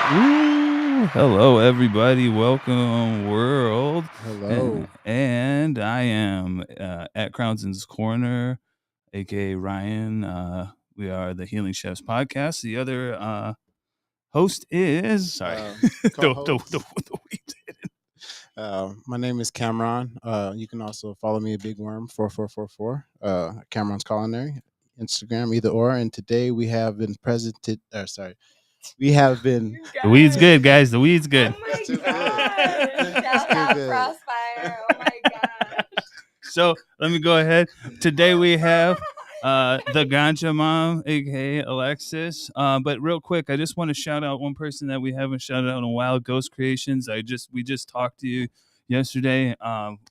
Ooh, hello, everybody. Welcome, world. Hello. And I am at Crownson's Corner, aka Ryan. We are the Healing Chefs podcast. The other host is sorry, Co-host. the weeds. My name is Cameron. You can also follow me at Big Worm 4444. Cameron's Culinary, Instagram, either or. And today we have been presented. We have been. The weeds good, guys. The weeds good. Oh my Too good. gosh. It's Shout too out good. Crossfire. Oh my gosh. So let me go ahead. Today we have the Ganja Mom, aka Alexis. But real quick, I just want to shout out one person that we haven't shouted out in a while, Ghost Creations. We just talked to you yesterday.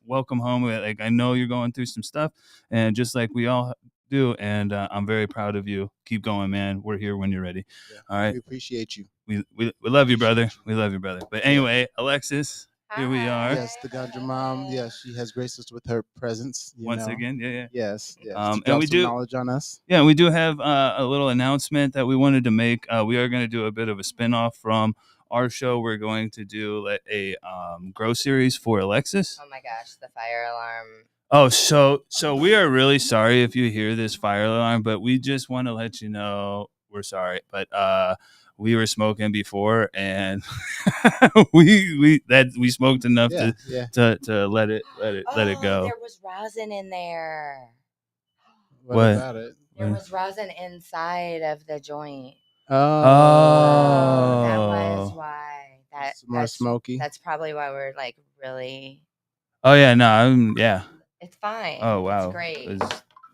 Welcome home. Like I know you're going through some stuff, and just like we all do, and I'm very proud of you. Keep going, man. We're here when you're ready. Yeah, All right. we appreciate you. We love you, brother. We love you, brother. But anyway, Alexis, here we are. Yes, the Ganja Mom. Yes, she has graced us with her presence. Once again, yeah. Yes, yes. And drop we some do knowledge on us. Yeah, we do have a little announcement that we wanted to make. We are going to do a bit of a spinoff from our show. We're going to do a grow series for Alexis. Oh my gosh, the fire alarm. Oh, so we are really sorry if you hear this fire alarm, but we just want to let you know we're sorry. But we were smoking before, and we smoked enough to let it go. There was rosin in there. What about it? There was rosin inside of the joint. Oh, That was why. It's more smoky. That's probably why we're like really. Oh yeah, no, yeah. It's fine. Oh wow, It's great.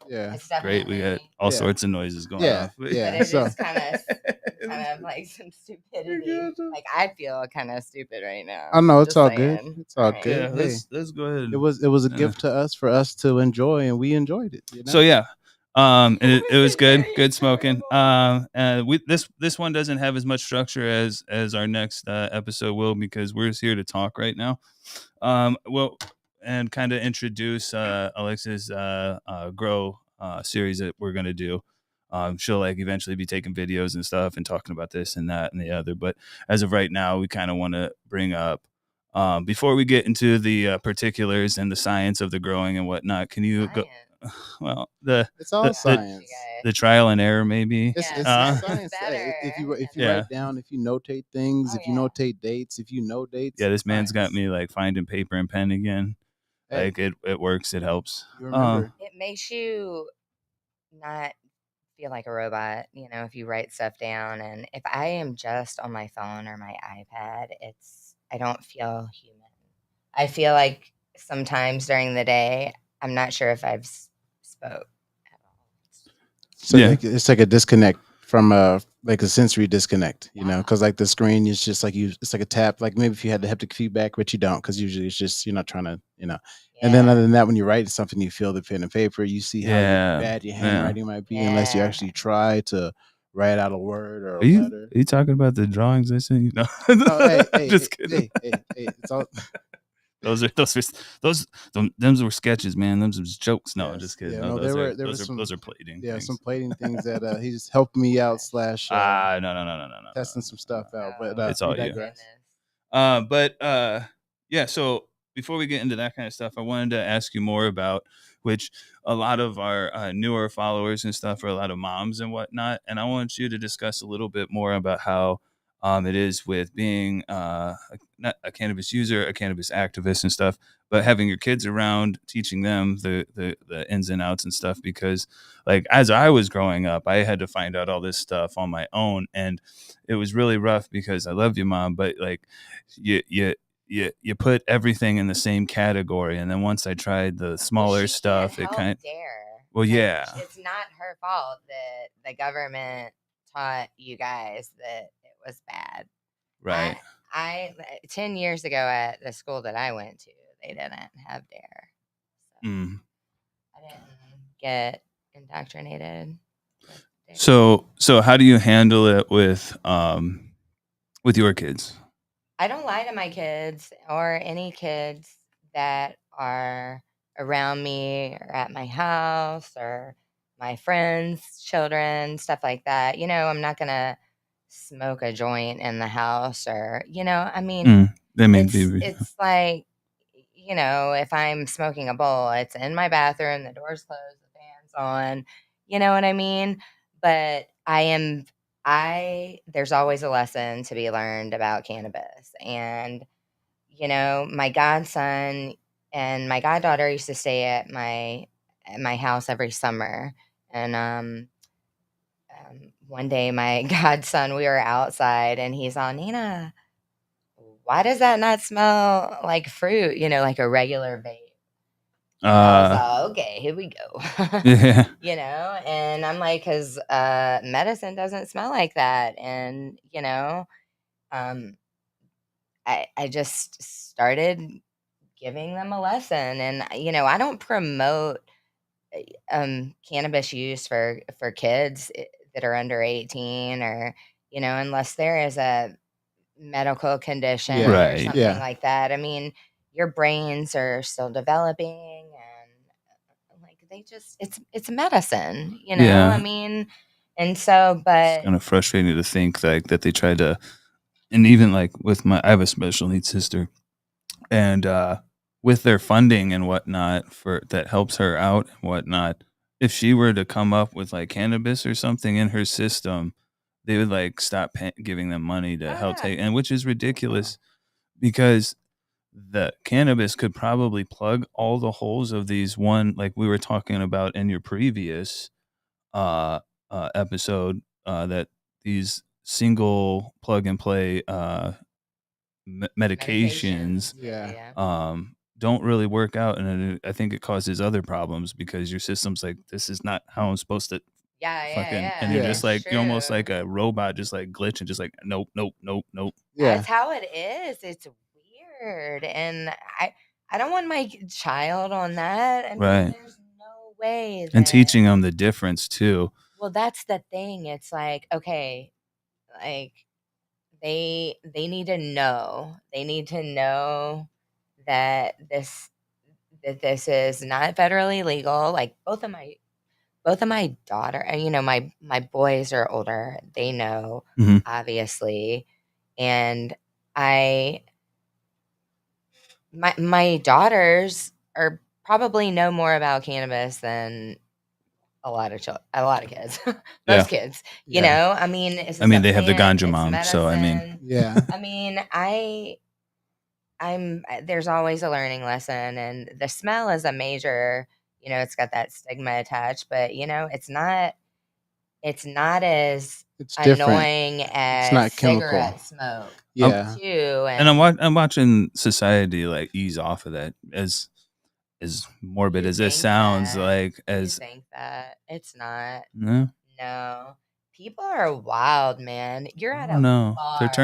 Yeah, It's great. We got all sorts of noises going Yeah, off. yeah. But it So- is kind of like some stupidity. Like I feel kind of stupid right now. I know it's Just all saying. good. It's all Right. good. Yeah, Hey, let's go ahead. it was a gift to us for us to enjoy, and we enjoyed it. You know? So yeah, and it was good, Very good smoking. terrible. This one doesn't have as much structure as our next episode will because we're just here to talk right now. Well, and kind of introduce Alexa's grow series that we're gonna do. She'll like eventually be taking videos and stuff and talking about this and that and the other. But as of right now, we kind of want to bring up before we get into the particulars and the science of the growing and whatnot. Can you go? Well, It's all science. the trial and error, maybe. It's Yeah. science. Better. If you Yeah. write down, if you notate things, Oh, if you yeah. notate dates, if you know dates. Yeah, this man's got science. me like finding paper and pen again. Hey, Like it works. It helps. you remember? It makes you not feel like a robot, if you write stuff down. And if I am just on my phone or my iPad, I don't feel human. I feel like sometimes during the day, I'm not sure if I've spoke at all. So Yeah. it's like a disconnect from like a sensory disconnect, because like the screen is just like it's like a tap. Like maybe if you had the haptic feedback, but you don't, because usually it's just you're not trying to, And then other than that, when you write something, you feel the pen and paper. You see how bad your handwriting might be, unless you actually try to write out a word or a letter. Are you talking about the drawings I sent you? No, Hey, just kidding. Hey, it's all. Those were sketches, man. Those were jokes. No, Yes. just kidding. Yeah, No, no, those are plating. Yeah, things. some plating things that he just helped me out / No, testing some stuff out. But It's all you. Goodness. Yeah. So before we get into that kind of stuff, I wanted to ask you more about which a lot of our newer followers and stuff are a lot of moms and whatnot, and I want you to discuss a little bit more about how it is with being not a cannabis user, a cannabis activist and stuff, but having your kids around, teaching them the ins and outs and stuff. Because like as I was growing up, I had to find out all this stuff on my own, and it was really rough because I love you, Mom, but like you put everything in the same category, and then once I tried the smaller stuff, it kind of well, yeah, it's not her fault that the government taught you guys that it was bad. right. I 10 years ago at the school that I went to, they didn't have DARE. So I didn't get indoctrinated. So how do you handle it with your kids? I don't lie to my kids or any kids that are around me or at my house or my friends' children, stuff like that. I'm not going to smoke a joint in the house, or I mean, Mm, that may be. it's like, if I'm smoking a bowl, it's in my bathroom, the door's closed, the fan's on, you know what I mean? But there's always a lesson to be learned about cannabis. And, my godson and my goddaughter used to stay at my house every summer. And one day my godson, we were outside and he's all, Nina, why does that not smell like fruit? Like a regular vape. I was like, okay, here we go. Yeah. And I'm like, because medicine doesn't smell like that. And, um, I just started giving them a lesson. And, I don't promote cannabis use for kids that are under 18, or, unless there is a medical condition Yeah. or Right. something Yeah. like that. I mean, your brains are still developing, and like it's medicine, I Yeah. mean, and so, It's but kind of frustrating to think like that they tried to, and even like with I have a special needs sister, and with their funding and whatnot for that helps her out and whatnot. If she were to come up with like cannabis or something in her system, they would like stop giving them money to oh help yeah, take, and which is ridiculous because the cannabis could probably plug all the holes of these one, like we were talking about in your previous uh, episode, that these single plug and play medications medications, Yeah. don't really work out, and I think it causes other problems because your system's like, this is not how I'm supposed to fucking, and you're Yeah. just it's like, you're almost true. like a robot, just like glitching, just like nope, nope, nope, nope. Yeah. That's how it is. It's weird, and I don't want my child on that. I mean, Right. there's no way And that. teaching them the difference too. Well, that's the thing. It's like, okay, like they need to know. They need to know that this is not federally legal. Like both of my daughter, and my boys are older. They know, Hmm. obviously, and I my daughters are probably know more about cannabis than a lot of kids, Yeah. most kids. Yeah. I mean, it's I just a mean, they have the plant. Ganja It's Mom, so I mean, medicine. Yeah. I mean, there's always a learning lesson, and the smell is a major. It's got that stigma attached, but it's not as It's different. annoying It's as not chemical. cigarette smoke Yeah. too. and And I'm watching society like ease off of that, as morbid you as this think sounds, that like you as think that it's not. no, No, people are wild, man. You're I at don't a know. bar They're and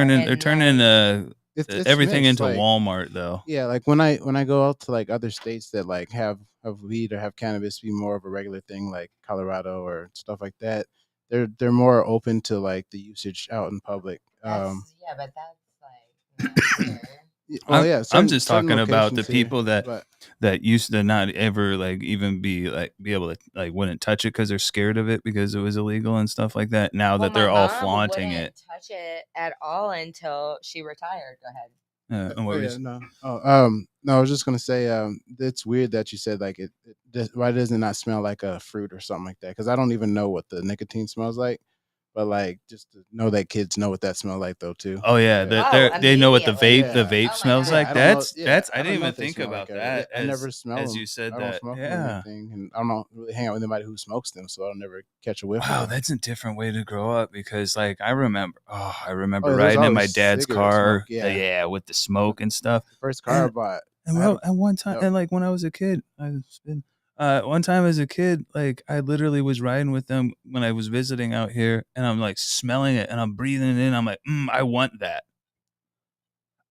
turning like, It's everything mixed. into Like, Walmart though. yeah, like when I go out to like other states that like have weed or have cannabis be more of a regular thing, like Colorado or stuff like that, they're more open to like the usage out in public. yeah, but that's like not here. Well, yeah, I'm certain just certain talking about the locations here, people but that used to not ever like even be able to like wouldn't touch it because they're scared of it because it was illegal and stuff like that. Now Well, that my they're all mom flaunting it, wouldn't touch it at all until she retired. Go ahead. and what oh were you yeah, no. No, I was just gonna say, it's weird that you said like why does it not smell like a fruit or something like that? Because I don't even know what the nicotine smells like, but like just to know that kids know what that smells like though too. Oh yeah, Yeah, Oh, they know what the immediately. yeah, vape Oh my smells god. yeah. like. I don't know. Yeah, That's I I didn't don't know even if they think smell like about a. Yeah, that I never smell as them. you said I don't that. smoke them or Yeah. anything, and I don't really hang out with anybody who smokes them, so I'll never catch a whiff of Wow, them. that's a different way to grow up because like I Oh, remember yeah, there's riding in always my dad's cigarette smoke. car, Yeah, yeah, with the the smoke and stuff. first car I And bought, and I had. well, and one time, Yep. and like when I was a kid, one time as a kid, like I literally was riding with them when I was visiting out here, and I'm like smelling it and I'm breathing it in. I'm like, I want that.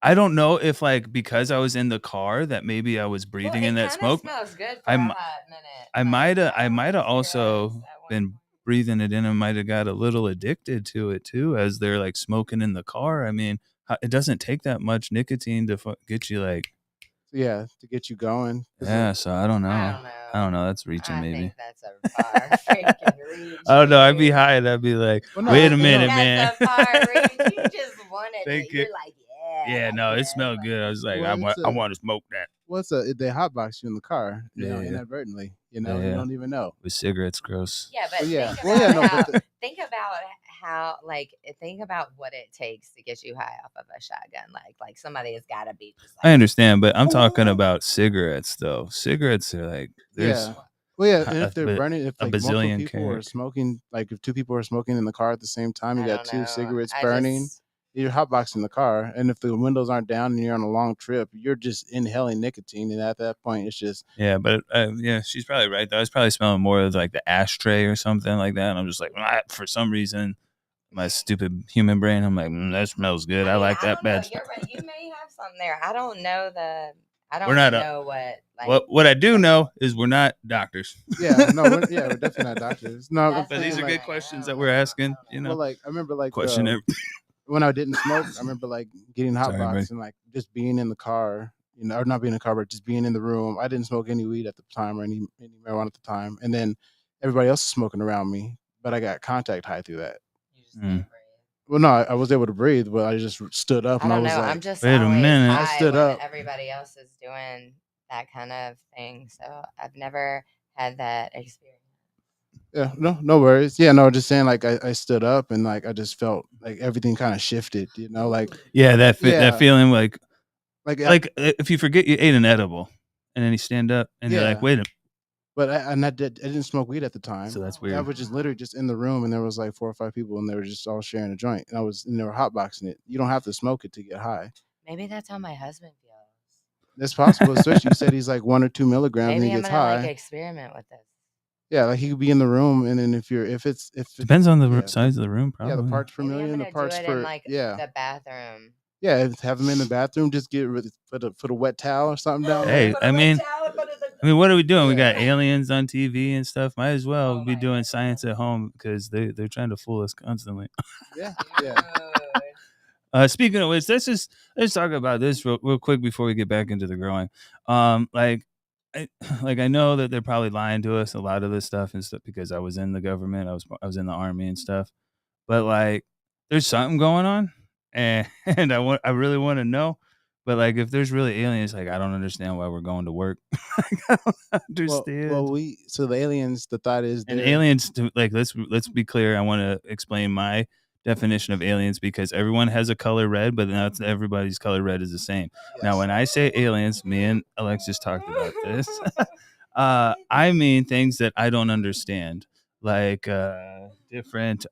I don't know if like because I was in the car that maybe I was Well, breathing in it that kind of smoke. smells good for a I'm hot minute. I Like might have I also cigarettes at one been point. breathing it in and might have got a little addicted to it too as they're like smoking in the car. I mean, it doesn't take that much nicotine to get you like Yeah, to get you going. Yeah, so I don't know. I don't I don't know. know. That's reaching, I maybe. think that's a far freaking reach. I don't know. I'd be dude. high and I'd be like, Well, no, wait I a think minute, that's man. a far reach. You just wanted Thank it. you. You're like, yeah. I Yeah, like no, it this. smelled Like, good. I was like, Well, it's I want to smoke that. what's they hotbox you in the car, Yeah. inadvertently. You Yeah. don't even know. With cigarettes, gross. yeah, but Well, yeah. think Well, about yeah, no, how but think about what it takes to get you high off of a shotgun. Like somebody has got to be just I like, understand, but I'm talking about cigarettes, though. Cigarettes are like, there's yeah. Well, yeah, and a, if they're bi- burning, if a like multiple bazillion people are carrot. smoking, like if two people are smoking in the car at the same time, you I got don't two know. cigarettes I burning. just You're hotboxing the car, and if the windows aren't down and you're on a long trip, you're just inhaling nicotine, and at that point, it's just Yeah, but yeah, she's probably right. Though. I was probably smelling more of like the ashtray or something like that. And I'm just like, for some reason, my stupid human brain, I'm like, that smells good. I mean, like I that don't know. bad You're smell. right. You may have something there. I don't know I We're don't not. know what What I do know is we're not doctors. yeah, no, we're definitely not doctors. No, I'm That's But what these saying are I'm good like, saying. questions I that don't we're know. asking. I don't You know. know, well, like I remember like question every. when I didn't smoke, I remember like getting Sorry, buddy. hotboxed and like just being in the car, or not being in the car, but just being in the room. I didn't smoke any weed at the time or any marijuana at the time, and then everybody else is smoking around me, but I got contact high through that. You just Mm. can't breathe. Well, no, I was able to breathe, but I just stood up I and I don't was know. like, I'm just Wait a always minute. I high stood when up. everybody else is doing that kind of thing. So I've never had that experience. Yeah, no worries. Yeah, no, just saying like I stood up and like I just felt like everything kind of shifted, like Yeah, that yeah, feeling like like if you forget you ate an edible, and then you stand up and you're like, yeah. wait a minute. But I didn't smoke weed at the time. So that's I weird. was just literally just in the room, and there was like 4 or 5 people, and they were just all sharing a joint. And they were hotboxing it. You don't have to smoke it to get high. Maybe that's how my husband feels. That's possible. Especially you said he's like 1 or 2 milligrams and Maybe he I'm gets gonna like high. experiment with this. Yeah, like he could be in the room, and then if Depends on the yeah, size of the room, yeah, the probably. parts per Maybe I'm million, the gonna do parts it in per like yeah. the bathroom. Yeah, have them in the bathroom. Just get rid put a wet towel or something down Hey, there. I mean, what are we doing? We Yeah. got aliens on TV and stuff. Might as well Oh be my doing goodness. science at home because they're trying to fool us constantly. Yeah, Dude. yeah. Speaking of which, let's talk about this real quick before we get back into the growing. Like, I know that they're probably lying to us a lot of this stuff and stuff because I was in the government, I was in the army and stuff. But like, there's something going on, and and I really want to know. But like, if there's really aliens, like I don't understand why we're going to work. Like, I don't understand. So the aliens. The thought is And they're aliens, like let's be clear. I want to explain my definition of aliens because everyone has a color red, but not everybody's color red is the same. Now, yes. when I say aliens, me and Alexis talked about this. I mean things that I don't understand, like different.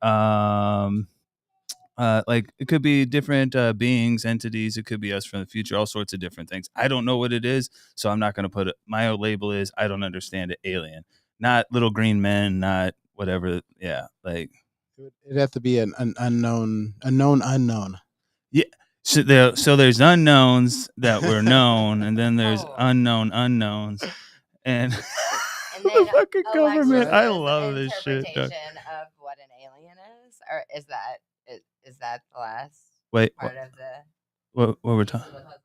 Like it could be different beings, entities. It could be us from the future. All sorts of different things. I don't know what it is, so I'm not going to put it. My label is I don't understand it. Alien, not little green men, not whatever. Yeah, like It'd have to be an unknown. yeah. So there's unknowns that were known, and then there's Oh. unknown unknowns, and And the then fucking government. I Alexis's love this shit. Dog. interpretation of what an alien is, or is that the last Wait, part of the what we're piece of talking? the puzzle?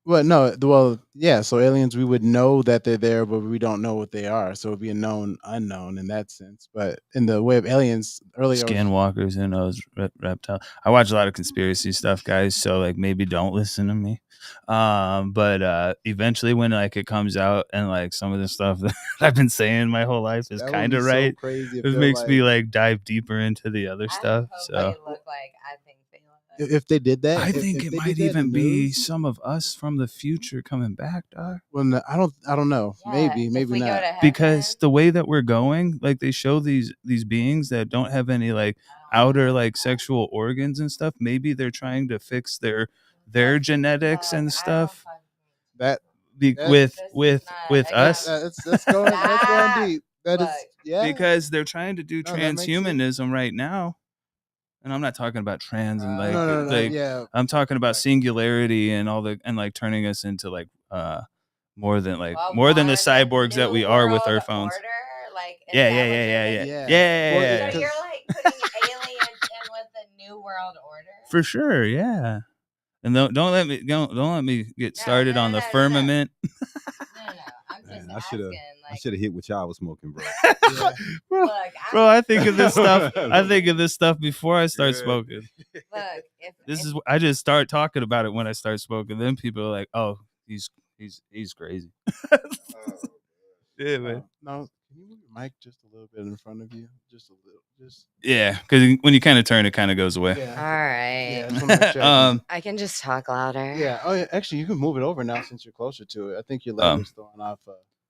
Well, no, well, yeah. So aliens, we would know that they're there, but we don't know what they are. So it'd be a known unknown in that sense. But in the way of aliens, earlier, Skinwalkers, who knows, reptile. I watch a lot of conspiracy stuff, guys, so like maybe don't listen to me. But eventually when like it comes out and like some of the stuff that I've been saying my whole life is that would kind be of so right, crazy if it they're makes me like, like dive deeper into the other I stuff. hope So they look like I think they look. if they did that, I think if it they might did that in even the be news, some of us from the future coming back, dog. well, no, I don't know. Yeah, Maybe, if maybe we go not. to heaven, Because the way that we're going, like they show these beings that don't have any like outer like sexual organs and stuff. Maybe they're trying to fix their genetics and stuff That with This is with not with a us that's going deep. That is Look. yeah. because they're trying to do No, that makes sense. transhumanism right now. And I'm not talking about trans and like No, yeah. I'm talking about Right. singularity and all the and like turning us into like more than Well, more than the one cyborgs that new we are with our world phones. order, like, is Yeah, that yeah, what yeah, you're yeah, yeah, thinking? yeah, Yeah. yeah, Well, yeah, So yeah. because you're like putting aliens in with the new world order? For sure, yeah. And don't let me get started on the firmament. No. I'm just Man, I asking. should have hit what y'all was smoking, bro. Yeah. bro, Look, bro, I think of this stuff. I think of this stuff before I start Yeah. smoking. look. This is I just start talking about it when I start smoking. Then people are like, "Oh, he's crazy." Yeah, man. No, can you move your mic just a little bit in front of you? Just a little. Just Yeah, because when you kind of turn, it kind of goes away. All right. Yeah, I just want to make sure. I can- I can just talk louder. yeah. Oh, yeah. Actually, you can move it over now since you're closer to it. I think your leg is throwing off.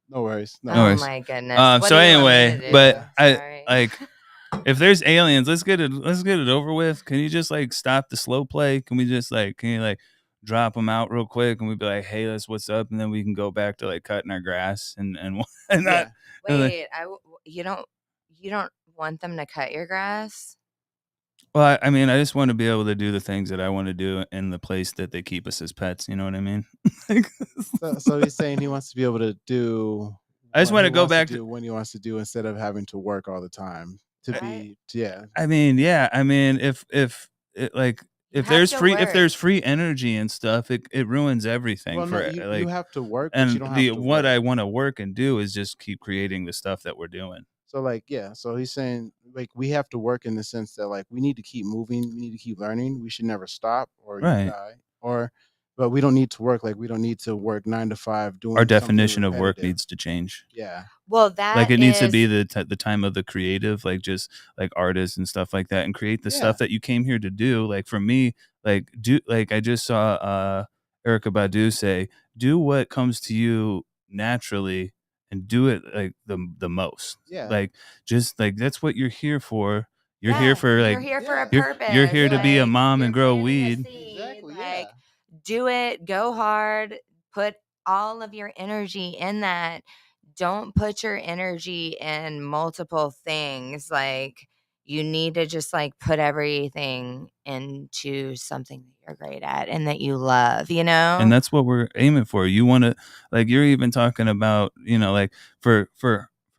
No worries. No Oh worries. my goodness. So What do you want me anyway, to do? but Sorry. like if there's aliens, let's get it over with. Can you just like stop the slow play? Can you like drop them out real quick and we'd be like, hey, that's what's up, and then we can go back to like cutting our grass and not. Yeah. Wait, you don't want them to cut your grass? Well, I mean, I just want to be able to do the things that I want to do in the place that they keep us as pets. You know what I mean? So he's saying he wants to be able to do. I just what want he to go wants back do when he wants to do instead of having to work all the time. Yeah. I mean, yeah. I mean, if it, like You if have there's to free if work. there's free energy and stuff, it ruins everything Well, no, for you like. have to work, but you And don't the have to what work. I want to work and do is just keep creating the stuff that we're doing. So like, yeah. So he's saying like we have to work in the sense that like we need to keep moving, we need to keep learning. We should never stop or you Right. die. But we don't need to work like we don't need to work 9 to 5 doing Our something definition of work repetitive. needs to change. Yeah. Well, that Like it needs to be is- the time of the creative, like just like artists and stuff like that, and create the Yeah. stuff that you came here to do. Like for me, like I just saw Erica Badu say, do what comes to you naturally and do it like the most. Yeah. Like just like that's what you're here for. You're Yeah, here for like you're here for a you're purpose. here to be a like, mom you're and grow planting a weed. seed, Exactly, Like, yeah. do it. Go hard. Put all of your energy in that. Don't put your energy in multiple things. Like, you need to just like put everything into something that you're great at and that you love, And that's what we're aiming for. You want to like you're even talking about, like for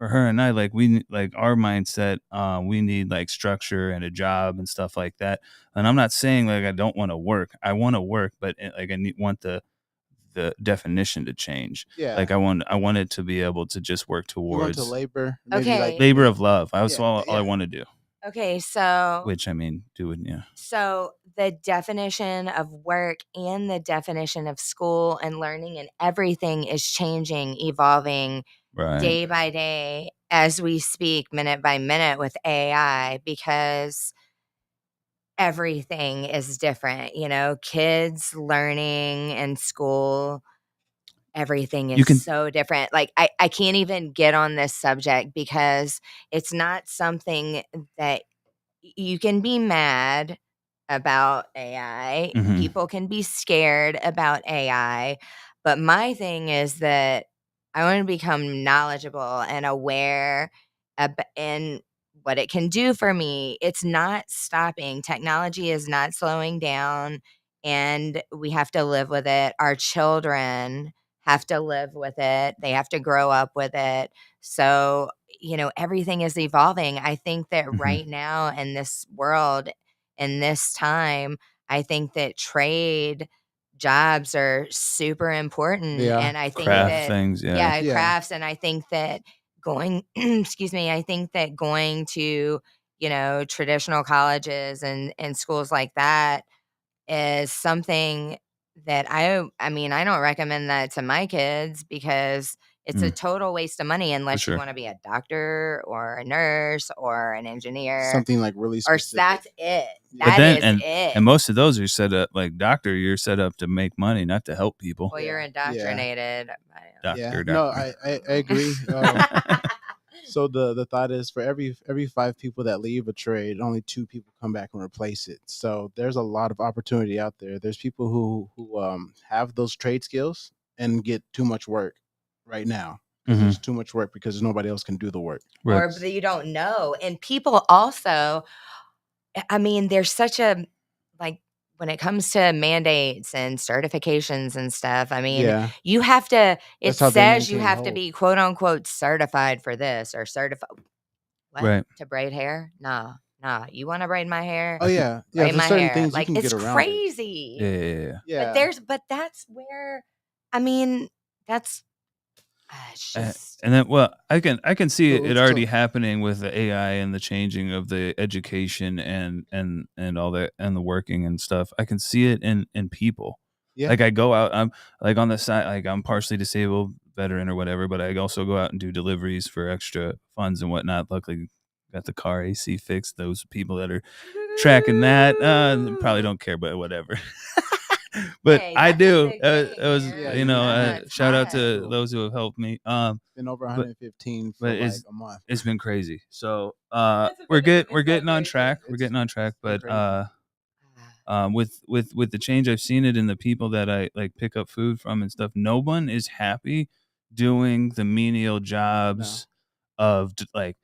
her and I, like we like our mindset, we need like structure and a job and stuff like that. And I'm not saying like I don't want to work. I want to work, but like want the definition to change. Yeah. Like I want it to be able to just work You want to towards labor, maybe Okay. like labor of love. That's Yeah, all I yeah. want to do. Okay, so Which I mean, doing So the definition of work and the definition of school and learning and everything is changing, evolving right. day by day as we speak, minute by minute with AI, because everything is different. Kids learning in school, everything You is can- so different. Like I can't even get on this subject because it's not something that you can be mad about AI. Mhm. People can be scared about AI. But my thing is that I want to become knowledgeable and aware in what it can do for me. It's not stopping. Technology is not slowing down, and we have to live with it. Our children have to live with it. They have to grow up with it. So, everything is evolving. I think that Mhm. right now in this world, in this time, I think that trade jobs are super important. Yeah. And I think Craft that, things, yeah. Yeah. crafts. And I think that going, excuse me, I think that going to, traditional colleges and schools like that is something that I mean, I don't recommend that to my kids because it's a total waste of money unless sure. you want to be a doctor or a nurse or an engineer. Something like really Or specific. that's it. Yeah. But That then is it. and most of those are set up like doctor. You're set up to make money, not to help people. Well, you're Yeah. indoctrinated. Doctor. No, I agree. So the thought is for every 5 people that leave a trade, only 2 people come back and replace it. So there's a lot of opportunity out there. There's people who have those trade skills and get too much work right now because Mhm. there's too much work because nobody else can do the work. Right. Or that you don't know. And people also, I mean, there's such a, like, when it comes to mandates and certifications and stuff, I mean, Yeah. you have to, it That's how they says you maintain have to hope. be quote unquote certified for this or certified. What? Right. To braid hair? Nah. nah, you want to braid my hair? Oh yeah, yeah. Braid There's my certain hair. things you Like, can get it's around it. crazy. Yeah. Yeah, But that's where, I mean, that's, it's just, And then, well, I can see So, it already so happening with the AI and the changing of the education and all that and the working and stuff. I can see it in people. yeah, Like I go out, I'm like on the side, like I'm partially disabled, veteran or whatever, but I also go out and do deliveries for extra funds and whatnot. Luckily, got the car AC fixed. Those people that are tracking that probably don't care, but whatever. But hey, I that's a do. big thing, It was, yeah. man. You need to That's shout out hot. to cool. those who have helped me. Been over But 115 for but like a month. it's been crazy. So That's a we're bit of a we're getting on celebration. track. We're getting on track. It's been But crazy. with the change, I've seen it in the people that I like pick up food from and stuff. No one is happy doing the menial No. jobs of like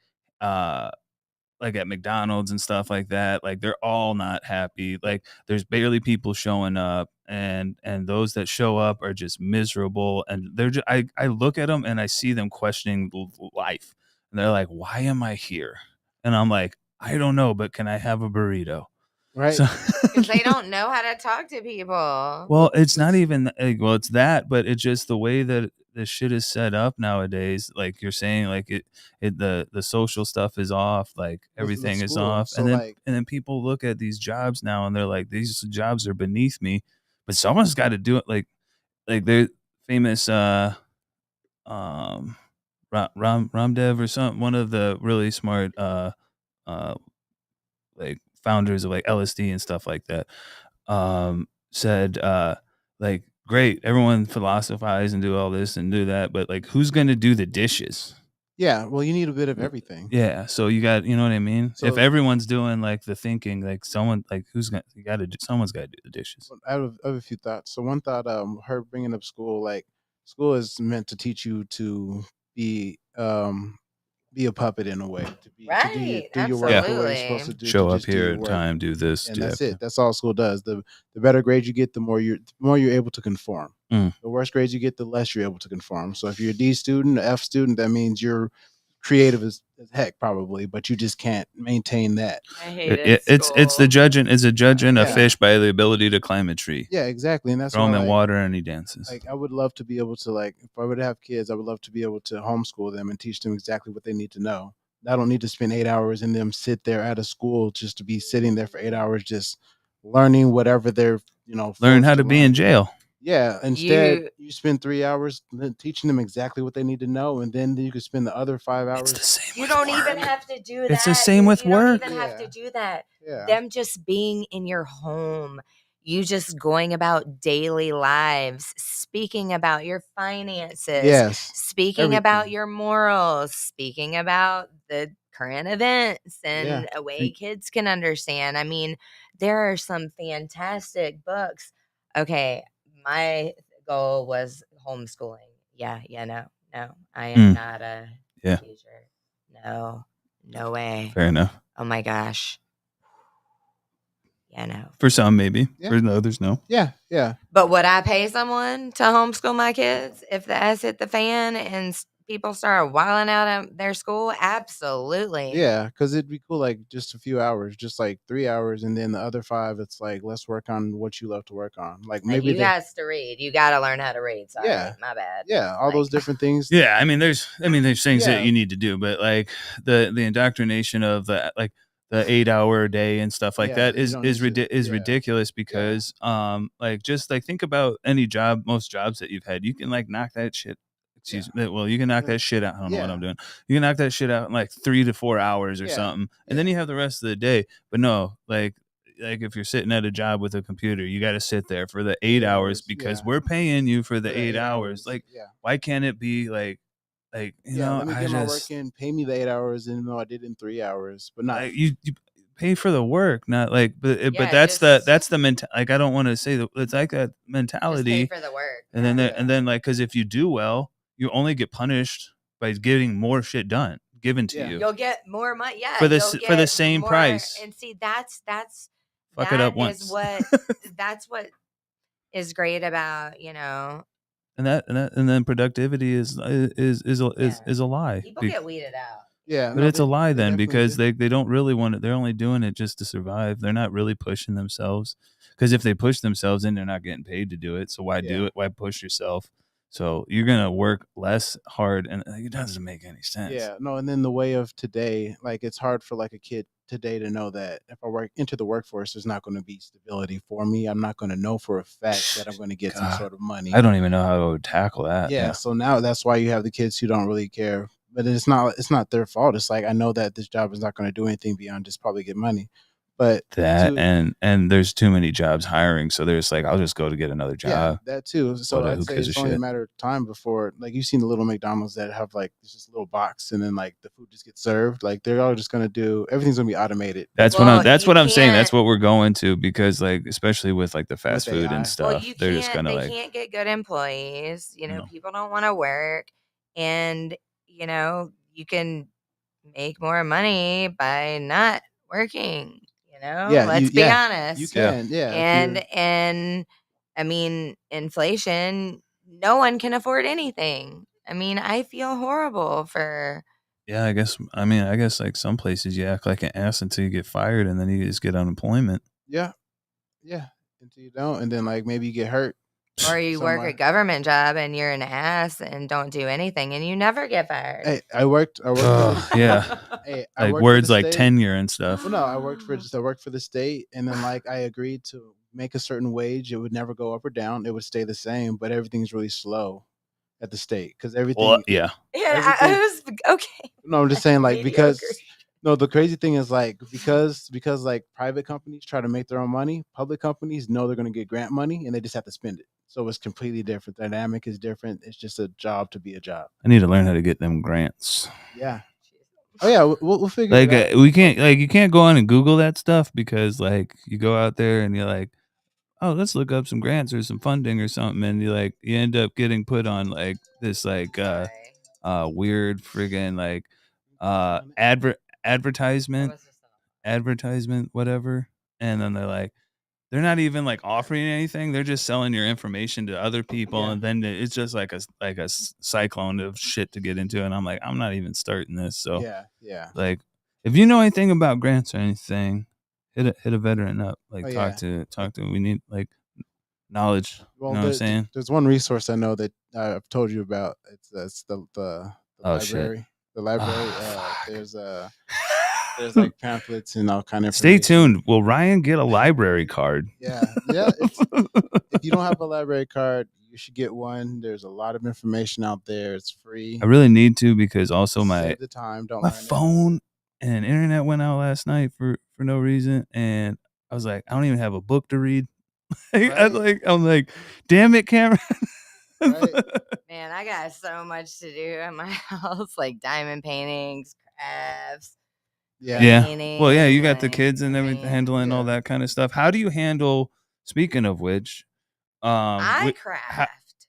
at McDonald's and stuff like that. Like they're all not happy. Like there's barely people showing up, and those that show up are just miserable. And they're just, I look at them and I see them questioning life, and they're like, "Why am I here?" And I'm like, "I don't know, but can I have a burrito?" Right. So Because they don't know how to talk to people. well, it's not even well, it's that, but it's just the way that the shit is set up nowadays. Like you're saying, like the social stuff is off, like The everything is school. off, So like, and then people look at these jobs now and they're like, these jobs are beneath me, but someone's got to do it. Like they're famous, um, Ramdev or something, one of the really smart, uh, like founders of like LSD and stuff like that, said like great, everyone philosophize and do all this and do that, but like who's going to do the dishes? yeah. Well, you need a bit of everything. Yeah, so you got, you know what I mean? If So everyone's doing like the thinking, like someone, like who's gonna, you got to do, someone's got to do the dishes. I have a few thoughts. So one thought, her bringing up school, like school is meant to teach you to be a puppet in a way, Right. do your work the way you're Absolutely. supposed to do, to Show up just do here your at work, time, do this, and do that's that. it. That's all school does. The better grade you get, the more you're able to conform. Mm. The worse grades you get, the less you're able to conform. So if you're a D student, an F student, that means you're creative as heck probably, but you just can't maintain that. I hated It's the school. judging, it's a judging a Yeah. fish by the ability to climb a tree. Yeah, exactly. And that's Throw why, him in like, water and he dances. like I would love to be able to, like, if I would have kids, I would love to be able to homeschool them and teach them exactly what they need to know. I don't need to spend 8 hours in them sit there at a school just to be sitting there for 8 hours just learning whatever they're Learn forced how to be learn. in jail. Yeah, instead You you spend 3 hours teaching them exactly what they need to know, and then you could spend the other 5 hours. It's the same you with don't work. even have to do that. It's the same with You don't work. even have to Yeah. do that. Yeah. Them just being in your home, you just going about daily lives, speaking about your finances, Yes. speaking about Everything. your morals, speaking about the current events and Yeah. a way kids can understand. I mean, there are some fantastic books. Okay, my goal was homeschooling. Yeah, no. I am Mm. not a Yeah. teacher. No way. Fair enough. Oh my gosh. Yeah, no. For some, maybe. Yeah. For others, no. Yeah. Yeah. But would I pay someone to homeschool my kids if the ass hit the fan and people start wilding out at their school? Absolutely. Yeah, because it'd be cool, like just a few hours, just like 3 hours, and then the other five, it's like let's work on what you love to work on. Like Like, maybe you guys to read. You got to learn how to read. Sorry, Yeah. my bad. yeah, all Like, those different things. Yeah, I mean, there's things Yeah. that you need to do, but like the indoctrination of the like the 8 hour day and stuff like Yeah, that you is don't need to- is yeah. ridiculous because like just like think about any job, most jobs that you've had, you can like knock that shit. Excuse me. Well, you can knock that shit out. I don't know what I'm doing. You can knock that shit out in like 3 to 4 hours or Yeah. something, and then you have the rest of the day. But no, like if you're sitting at a job with a computer, you got to sit there for the 8 hours because yeah. we're paying you for the For 8 hours. Like, yeah. why can't it be like you know? Let me I get my work just in, pay me the 8 hours, and I did it in 3 hours, but not. like you pay for the work, not like. But Yeah, that's just- the mental. Like I don't want to say that it's like that just pay mentality, for the work. and then Yeah. and then like because if you do well, you only get punished by getting more shit done given to Yeah. you. You'll get more money. Yeah. For the you'll for the get same more- price. And see, that's Fuck it up that is once. what that's what is great about, and then productivity is a lie. people get weeded out. Yeah, But no, it's a lie they then definitely because do. they don't really want it. They're only doing it just to survive. They're not really pushing themselves. Because if they push themselves, then they're not getting paid to do it. So why do Yeah. it? Why push yourself? So you're gonna work less hard, and it doesn't make any sense. Yeah, no, and then the way of today, like it's hard for like a kid today to know that if I work into the workforce, there's not going to be stability for me. I'm not going to know for a fact that I'm going to get some God, sort of money. I don't even know how I would tackle that. Yeah, Yeah, so now that's why you have the kids who don't really care. But it's not their fault. It's like I know that this job is not going to do anything beyond just probably get money. But that to and there's too many jobs hiring, so there's like I'll just go to get another Yeah, job. that too. So What? I'd Who say gives a it's only a shit? matter of time before, like, you've seen the little McDonald's that have like this just little box, and then like the food just gets served. Like they're all just gonna do everything's gonna be automated. That's what I'm. Well, That's you what I'm saying. That's can't. what we're going to because like especially with like the With fast food and AI. Well, stuff, you they're just can't. gonna They like can't get good employees. no. People don't want to work, and you can make more money by not working. Yeah, Let's be you honest. Yeah. can. Yeah, if And you're I mean, inflation. No one can afford anything. I mean, I feel horrible for. Yeah, I guess. I mean, I guess like some places you act like an ass until you get fired, and then you just get unemployment. yeah, yeah. Until you don't, and then like maybe you get hurt Or you work a somewhere. government job and you're an ass and don't do anything and you never get fired. Hey, I worked for Oh the yeah, hey, I like worked for the words like state. tenure and stuff. Well, no, I worked for the state, and then like I agreed to make a certain wage. It would never go up or down. It would stay the same, but everything's really slow at the state because Well, everything yeah, Yeah, I everything. was okay. No, I'm just saying like Mediocre. because no, the crazy thing is like because like private companies try to make their own money, public companies know they're going to get grant money and they just have to spend it. So it's completely different. The dynamic is different. It's just a job to be a job. I need to learn how to get them grants. Yeah. Oh yeah, we'll figure Like it out. we can't like you can't go on and Google that stuff because like you go out there and you're like, oh, let's look up some grants or some funding or something, and you end up getting put on like this like Sorry. weird friggin' like Click on it. That advertisement was just whatever, and then they're not even like offering anything. They're just selling your information to other people, Yeah. and then it's just like a cyclone of shit to get into. And I'm like, I'm not even starting this. So Yeah, yeah. like, if you know anything about grants or anything, hit a veteran up. Oh Like yeah. talk to. We need like knowledge. You Well, know what I'm saying? there's one resource I know that I've told you about. It's the Oh shit. library. The library. There's like pamphlets and all kind of Stay information. tuned. Will Ryan get a library card? Yeah, yeah. It's if you don't have a library card, you should get one. There's a lot of information out there. It's free. I really need to because also Save the time. Don't my learn it. phone and internet went out last night for no reason, and I was like, I don't even have a book to read. Right. I'm like, damn it, Cameron. Right. man, I got so much to do at my house, like diamond paintings, crafts, Yeah. Yeah. Well, yeah, you painting. got the Like, kids and I everything mean, handling all Yeah. that kind of stuff. How do you handle? Speaking of which, I wi- craft.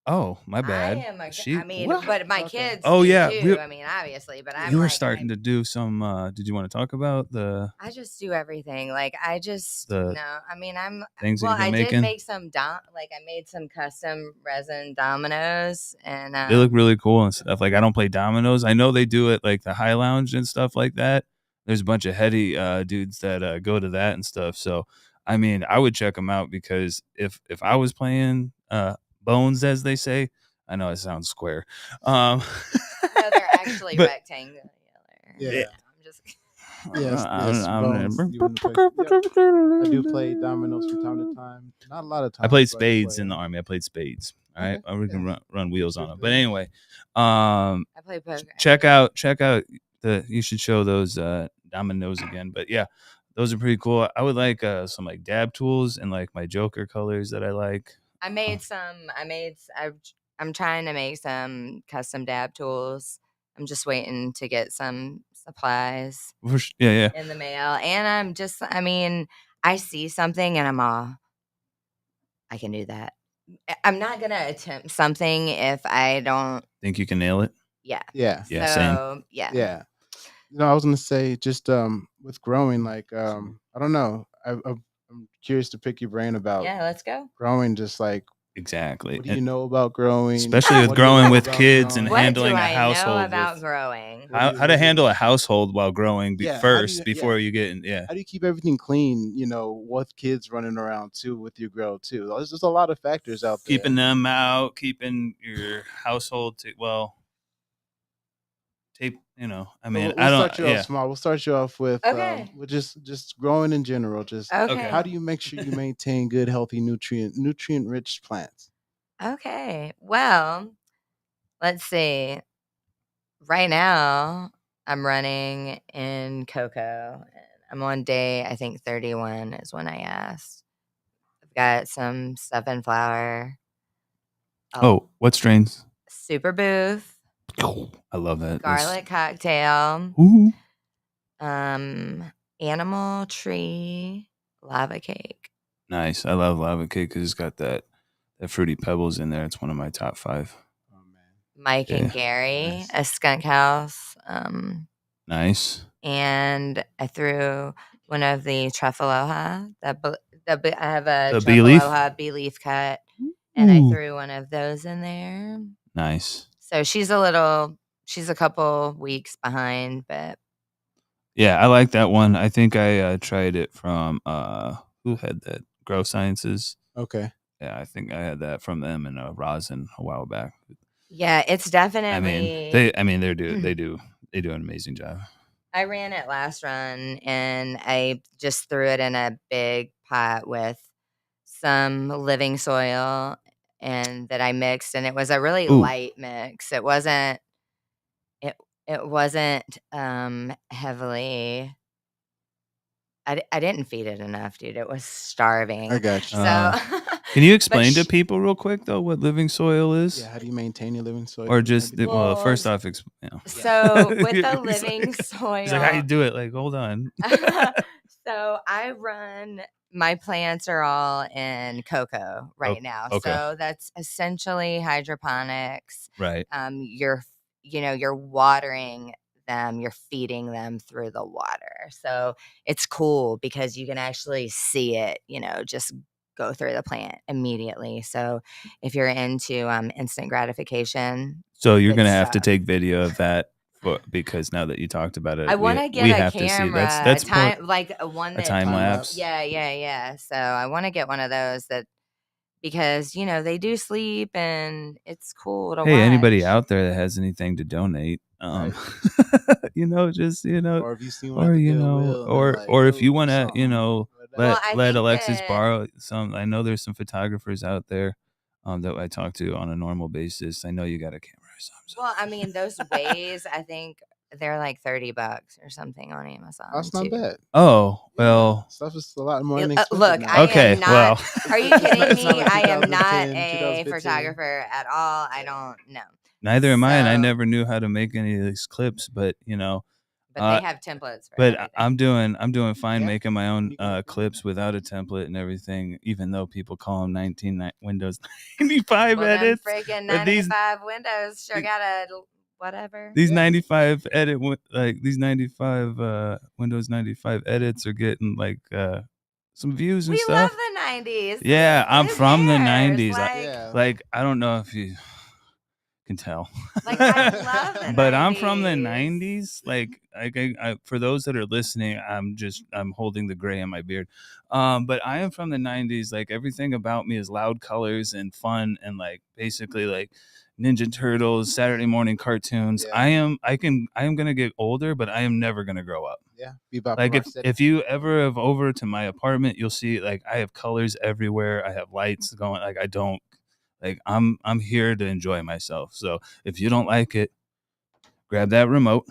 oh, my I bad. am a. She I mean, what? but my Okay. kids Oh do yeah, too. I mean, obviously, but I'm you were like, starting to do some. Did you want to talk about I just do everything. Like I just the no. I mean, I'm things that well. you've been I did making? make some like I made some custom resin dominoes, and They look really cool and stuff. Like I don't play dominoes. I know they do it like the High Lounge and stuff like that. There's a bunch of heady dudes that go to that and stuff. So I mean, I would check them out because if I was playing bones, as they say, I know it sounds square. no, they're actually But rectangular. Yeah. I'm just. Yes. Yes. Bones. I'm, You want to play? Yep. I do play dominoes from time to time. Not a lot of I times, played but I do spades play in the them. army. I played spades. All right, Okay. or we Yeah. can run wheels on Good them. But thing. anyway, I play poker. check out the. You should show those dominoes again. But yeah, those are pretty cool. I would like some like dab tools and like my Joker colors that I like. I made some. I'm trying to make some custom dab tools. I'm just waiting to get some supplies Yeah. in the mail, and I'm just. I mean, I see something and I'm all. I can do that. I'm not gonna attempt something if I don't. Think you can nail it? Yeah. Yeah. Yeah, same. So yeah. Yeah. I was gonna say just with growing, like I don't know. I'm curious to pick your brain about Yeah. Let's go. growing. Just like Exactly. What do you know about growing? Especially with What do you growing love with about kids and growing? What do handling a I know household about with growing? What do how to what do handle a household while growing Yeah, before you get in. Yeah. how do you keep everything clean, with kids running around too with your grow too? There's just a lot of factors out there. Keeping them out, keeping your household tape, I So mean, we'll I don't, start you off yeah. small. We'll start you off Okay. with just growing in general. Just Okay. how Okay. do you make sure you maintain good, healthy, nutrient rich plants? Okay. Well, let's see. Right now, I'm running in cocoa. I'm on day, I think 31 is when I asked. I've got some stuff in flour, a Oh, what strains? super booth, I love that. garlic cocktail, Ooh. animal tree, lava cake. Nice. I love lava cake because it's got that fruity pebbles in there. It's one of my top 5. Oh man. Mike and Yeah. Gary, Nice. a skunk house. Nice. And I threw one of the truffaloha. I have a The bee leaf? truffaloha bee leaf cut, and I threw one of those in there. Nice. So she's a couple weeks behind, but Yeah, I like that one. I think I tried it from who had that? Grow Sciences. Okay. Yeah, I think I had that from them in rosin a while back. yeah, it's I mean, definitely. they do an amazing job. I ran it last run, and I just threw it in a big pot with some living soil, and that I mixed, and it was a really Ooh. light mix. It wasn't heavily. I didn't feed it enough, dude. It was starving. I got you. So, Can you but explain to people real quick though what living soil is? Yeah, how do you maintain your living soil? Or Can you just maybe do that? Well, first off, so with the He's living like, he's like, how you soil, do it? Like, hold on. so I run my plants are all in cocoa right now. Okay. So that's essentially hydroponics. Right. You're watering them, you're feeding them through the water. So it's cool because you can actually see it, just go through the plant immediately. So if you're into instant gratification, So you're good gonna have to stuff. take video of that because now that you talked about it, I want to we get a have to see. camera, That's like one a that, time Time lapse. lapse. yeah. So I want to get one of those because they do sleep and it's cool to Hey, anybody watch. out there that has anything to donate, Right. just Or if you see one at the Goodwill and they're like, or if you oh, want to, something. Well, I let think Alexis that. borrow some. I know there's some photographers out there, that I talk to on a normal basis. I know you got a camera or something. Well, I mean, those ways, I think they're like $30 or something on Amazon That's not too. bad. Oh, Yeah, well, stuff is a lot more inexpensive Look, now. I okay, am not. well. Are you kidding It's not me? like I am not 2010, a 2015. photographer at all. I don't know. Neither am I, and I So, never knew how to make any of these clips, but but they have templates for but everything. I'm doing fine Yeah. making my own You can- clips without a template and everything, even though people call them Windows 95 Well, them edits. freaking But these 95 Windows sure got a whatever. these Yeah. 95 these 95 Windows 95 edits are getting like some views and We love stuff. the 90s. Yeah, I'm Who from the cares? 90s. Yeah. Like I don't know if you can tell. Like, I love the But I'm from the 90s. 90s. Like I for those that are listening, I'm holding the gray in my beard. But I am from the 90s. Like everything about me is loud colors and fun and like basically like Ninja Turtles, Saturday morning cartoons. Yeah. I am gonna get older, but I am never gonna grow up. Yeah. Bebop Like and Rocksteady. if you ever have over to my apartment, you'll see like I have colors everywhere. I have lights going. Like I don't like I'm here to enjoy myself. So if you don't like it, grab that remote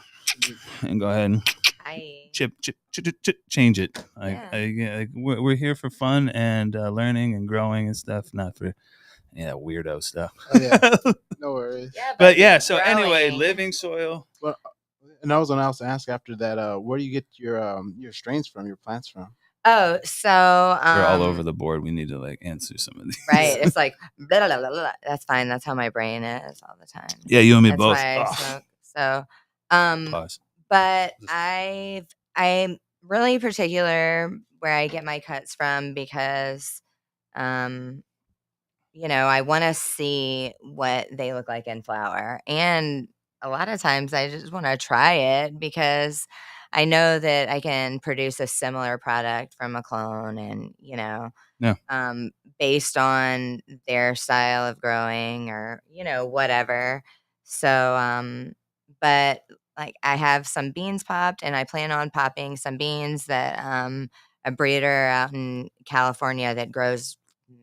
and go ahead and chip, change it. Like we're here for fun and learning and growing and stuff, not for weirdo stuff. Oh, yeah. No worries. Yeah, But yeah, keep so anyway, growing. living soil. Well, and I was gonna also ask after that, where do you get your strains from, your plants from? Oh, so We're all over the board. We need to like answer some of these. right. It's like blah, blah, blah, blah. That's fine. That's how my brain is all the time. Yeah, you and me That's both. why I Oh, smoke. So pause. but I'm really particular where I get my cuts from because I want to see what they look like in flower. And a lot of times I just want to try it because I know that I can produce a similar product from a clone and, Yeah. based on their style of growing or, whatever. So, but like I have some beans popped and I plan on popping some beans that, a breeder out in California that grows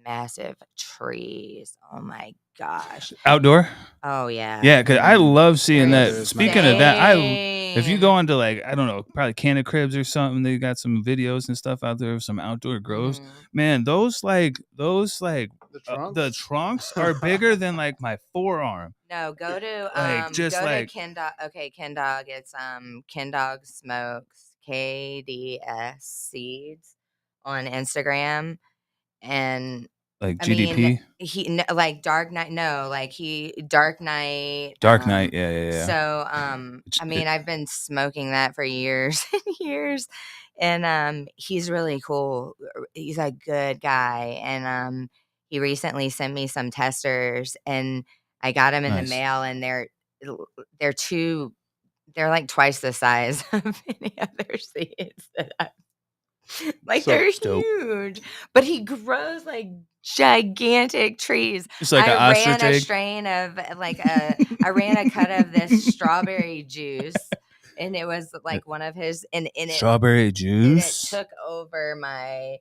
massive trees. Oh my gosh. Outdoor. Oh yeah. Yeah, because I love seeing They're that. There is Speaking of that, if you go insane. onto like I don't know, probably Canna Cribs or something, they got some videos and stuff out there of some outdoor grows. Mhm. Man, those The the trunks. trunks are bigger than like my forearm. No, go Like to just like Ken Dog. Okay, Ken Dog. It's Ken Dog Smokes KDS Seeds on Instagram, and I mean GDP, like Dark Knight. No, like he Dark Knight. Dark Knight. Yeah, yeah, yeah. So It's, I it, mean I've been smoking that for years and years, and he's really cool. He's a good guy, and he recently sent me some testers and I got them in the nice. mail, and they're two they're like twice the size of any other seeds that I like. So They're It's dope. huge, but he grows like gigantic trees. It's like an ostrich egg. I ran a cut of this strawberry juice, and it was like one of his, and Strawberry it juice. took over my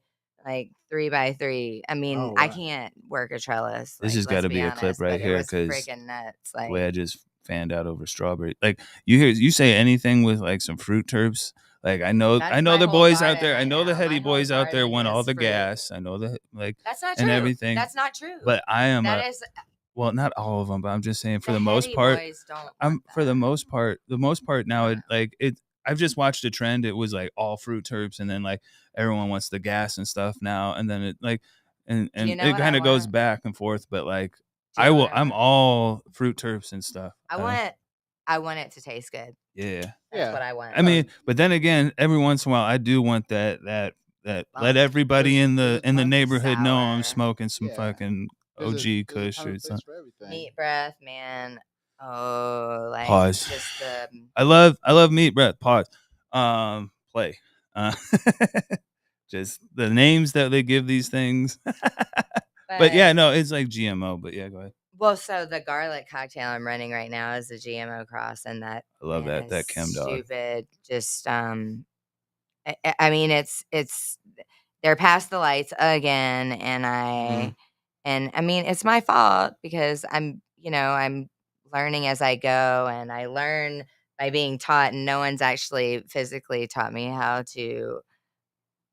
like 3x3. I mean, oh I wow. can't work a trellis. This Like, has got let's to be be a clip honest, right but it here was because freaking nuts. the way I Like, just fanned out over strawberry. Like you say anything with like some fruit terps. Like I know that's my the whole boys out garden there. I right know the now. heady My whole boys out there garden want all is the fruit. gas. I know the like That's not and true. everything. That's not true. But I am That is well, not all of them, but I'm just saying for the the most heady part, boys don't I'm want for that. the most part now No. it like it. I've just watched a trend. It was like all fruit terps, and then like everyone wants the gas and stuff now, and then it like Do you and know it what I kind of goes want? back and forth. But like Do you know what I I'm want? all fruit terps and stuff. I want it to taste good. Yeah. That's Yeah. what I want. I mean, but then again, every once in a while, I do want that let Bump. everybody There's a in the time neighborhood know I'm Sour. smoking some yeah. fucking There's OG a Kush time or and place something. for everything. Meat breath, man. Oh, like Pause. just the I love meat breath. Pause. Play. Uh, just the names that they give these things. But but yeah, no, it's like GMO. But yeah, go ahead. well, so the garlic cocktail I'm running right now is a GMO cross, and that I love man is that chem dog. stupid. Just I mean, it's they're past the lights again, and I mean, it's my fault because I'm learning as I go, and I learn by being taught, and no one's actually physically taught me how to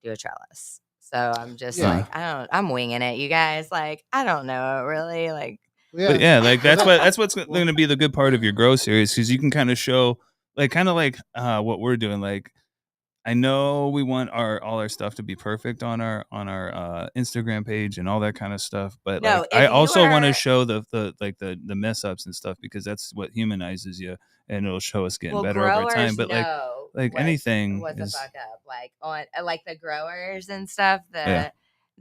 do a trellis. So I'm just Yeah. like, I'm winging it, you guys. Like, I don't know really. Like, But Yeah. yeah, like Well, that's what's well, going to be the good part of your grow series because you can kind of show like what we're doing. Like I know we want all our stuff to be perfect on our Instagram page and all that kind of stuff, but like no, I if you also want to are show the mess ups and stuff because that's what humanizes you and it'll show us getting well, better over time. growers But know like anything what's a is fuck up. Like on like the growers and stuff yeah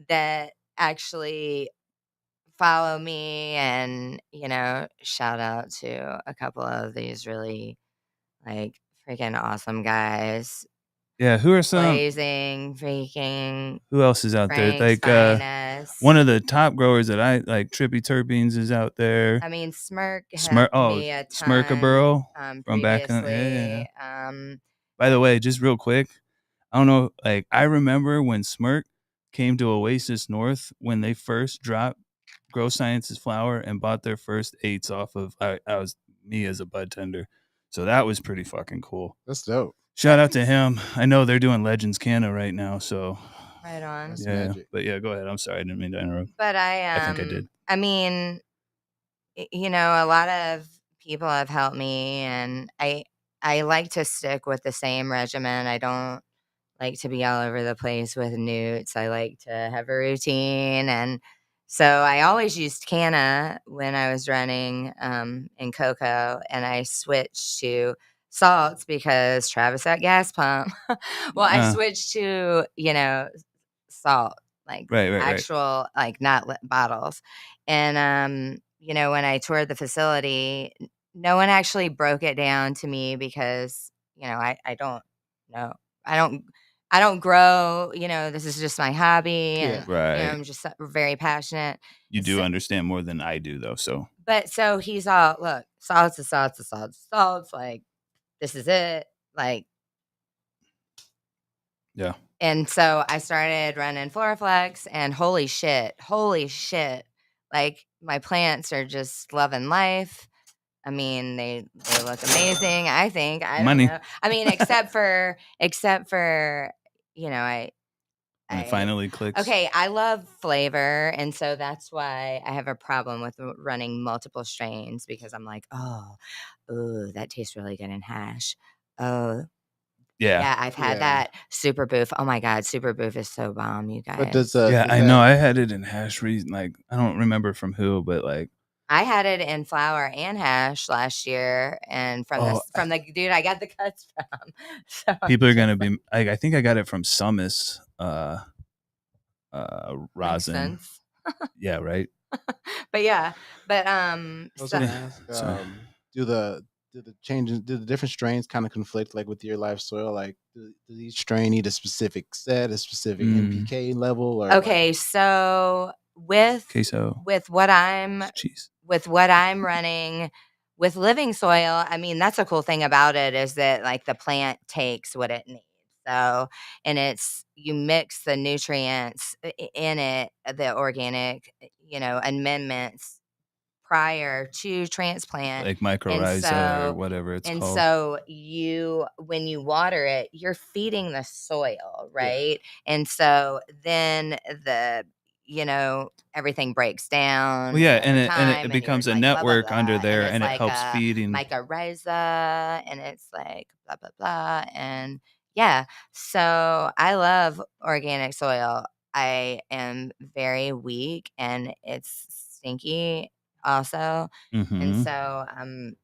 that actually follow me, and shout out to a couple of these really like freaking awesome guys. yeah. Who are some Blazing, freaking who else is out there? Frank's Like finest. one of the top growers that I like, Trippy Terpenes is out there. I mean, Smirk Smir helped oh me a ton Smirkaburo from back in yeah. previously. By the way, just real quick, I don't know, like I remember when Smirk came to Oasis North when they first dropped Grow Science's flower and bought their first eights off of I was me as a bud tender. So that was pretty fucking cool. that's dope. Shout out to him. I know they're doing Legends Canna right now, so Right on. That's yeah. magic. But yeah, go ahead. I'm sorry, I didn't mean to interrupt. But I think I did. I mean, a lot of people have helped me, and I like to stick with the same regimen. I don't like to be all over the place with newts. I like to have a routine, and so I always used canna when I was running in cocoa, and I switched to salts because Travis at gas pump. Well, I switched to salt like Right. actual, like not bottles. And when I toured the facility, no one actually broke it down to me because I don't know. I don't I don't grow. This is just my hobby, Yeah. and Right. I'm just very passionate. You do So, understand more than I do, though. So but so he's all, look, salts is salts is salts is salts. Like, this is it. Like, yeah. and so I started running Floraflex, and holy shit, like my plants are just loving life. I mean, they look amazing. I think, I don't Money know. I mean, except for I when it I finally clicks. okay, I love flavor, and so that's why I have a problem with running multiple strains, because I'm like, oh, ooh, that tastes really good in hash. Oh, Yeah. yeah, I've had Yeah. that Super Boof. Oh my god, Super Boof is so bomb, you But does guys. Yeah, does I know. that I had it in hash reason. Like, I don't remember from who, but like, I had it in flour and hash last year, and from oh, the dude I got the cuts from. So I'm people are gonna just like, be. I think I got it from Summits. makes Rosin. sense. Yeah. Right. But yeah, but I was so gonna ask, So do the different strains kind of conflict like with your live soil? Like, do each strain need a specific set, a specific mm, NPK level, or like? okay, so with queso with what I'm cheese. with what I'm running with living soil, I mean, that's a cool thing about it, is that like the plant takes what it needs. So, and you mix the nutrients in it, the organic, amendments prior to transplant. Like And mycorrhiza or so whatever it's and called. so when you water it, you're feeding the soil, Yeah. right? And so then everything breaks Well, down yeah, over and it time, and you're becomes a like blah blah network under blah, and there, it's and it like helps a feeding. mycorrhiza, and it's like blah blah blah, and yeah. So I love organic soil. I am very weak, and it's stinky also. And Mm-hmm. so I'm